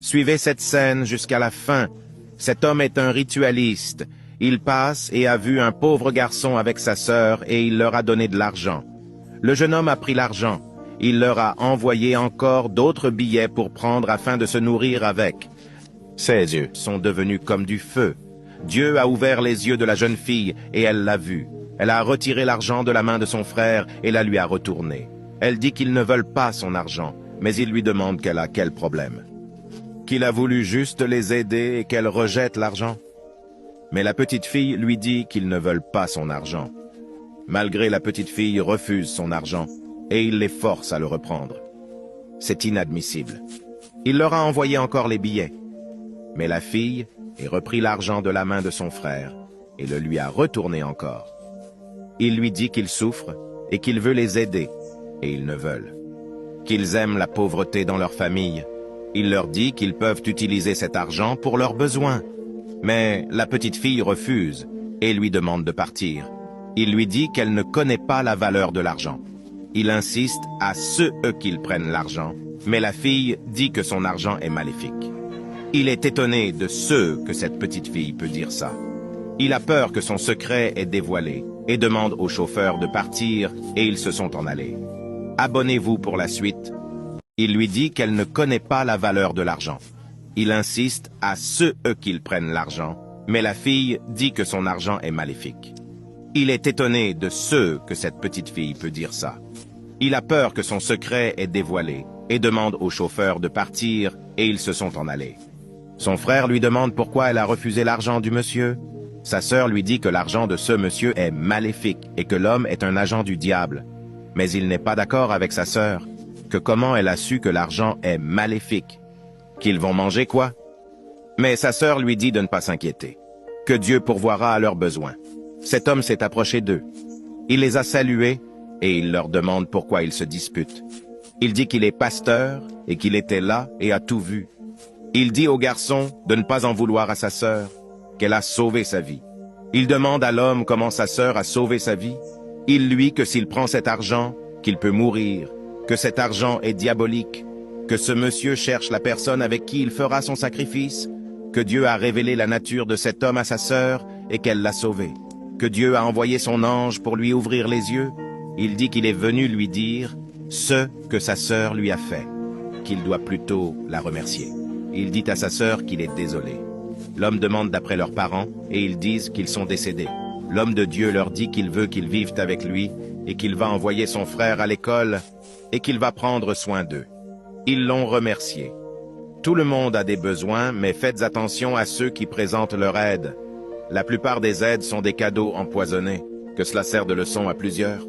Suivez cette scène jusqu'à la fin. Cet homme est un ritualiste. Il passe et a vu un pauvre garçon avec sa sœur et il leur a donné de l'argent. Le jeune homme a pris l'argent. Il leur a envoyé encore d'autres billets pour prendre afin de se nourrir avec. Ses yeux sont devenus comme du feu. Dieu a ouvert les yeux de la jeune fille et elle l'a vu. Elle a retiré l'argent de la main de son frère et la lui a retourné. Elle dit qu'ils ne veulent pas son argent, mais il lui demande qu'elle a quel problème. Qu'il a voulu juste les aider et qu'elle rejette l'argent. Mais la petite fille lui dit qu'ils ne veulent pas son argent. Malgré la petite fille refuse son argent et il les force à le reprendre. C'est inadmissible. Il leur a envoyé encore les billets. Mais la fille a repris l'argent de la main de son frère et le lui a retourné encore. Il lui dit qu'il souffre et qu'il veut les aider, et ils ne veulent. Qu'ils aiment la pauvreté dans leur famille. Il leur dit qu'ils peuvent utiliser cet argent pour leurs besoins. Mais la petite fille refuse et lui demande de partir. Il lui dit qu'elle ne connaît pas la valeur de l'argent. Il insiste à ceux qu'ils prennent l'argent, mais la fille dit que son argent est maléfique. Il est étonné de ceux que cette petite fille peut dire ça. Il a peur que son secret est dévoilé et demande au chauffeur de partir et ils se sont en allés. Abonnez-vous pour la suite. Il lui dit qu'elle ne connaît pas la valeur de l'argent. Il insiste à ceux qu'ils prennent l'argent, mais la fille dit que son argent est maléfique. Il est étonné de ceux que cette petite fille peut dire ça. Il a peur que son secret est dévoilé et demande au chauffeur de partir et ils se sont en allés. Son frère lui demande pourquoi elle a refusé l'argent du monsieur. Sa sœur lui dit que l'argent de ce monsieur est maléfique et que l'homme est un agent du diable. Mais il n'est pas d'accord avec sa sœur, que comment elle a su que l'argent est maléfique. Qu'ils vont manger quoi? Mais sa sœur lui dit de ne pas s'inquiéter, que Dieu pourvoira à leurs besoins. Cet homme s'est approché d'eux. Il les a salués et il leur demande pourquoi ils se disputent. Il dit qu'il est pasteur et qu'il était là et a tout vu. Il dit au garçon de ne pas en vouloir à sa sœur, qu'elle a sauvé sa vie. Il demande à l'homme comment sa sœur a sauvé sa vie. Il lui que s'il prend cet argent, qu'il peut mourir, que cet argent est diabolique, que ce monsieur cherche la personne avec qui il fera son sacrifice, que Dieu a révélé la nature de cet homme à sa sœur et qu'elle l'a sauvé, que Dieu a envoyé son ange pour lui ouvrir les yeux. Il dit qu'il est venu lui dire ce que sa sœur lui a fait, qu'il doit plutôt la remercier. Il dit à sa sœur qu'il est désolé. L'homme demande d'après leurs parents et ils disent qu'ils sont décédés. L'homme de Dieu leur dit qu'il veut qu'ils vivent avec lui et qu'il va envoyer son frère à l'école et qu'il va prendre soin d'eux. Ils l'ont remercié. Tout le monde a des besoins, mais faites attention à ceux qui présentent leur aide. La plupart des aides sont des cadeaux empoisonnés, que cela sert de leçon à plusieurs.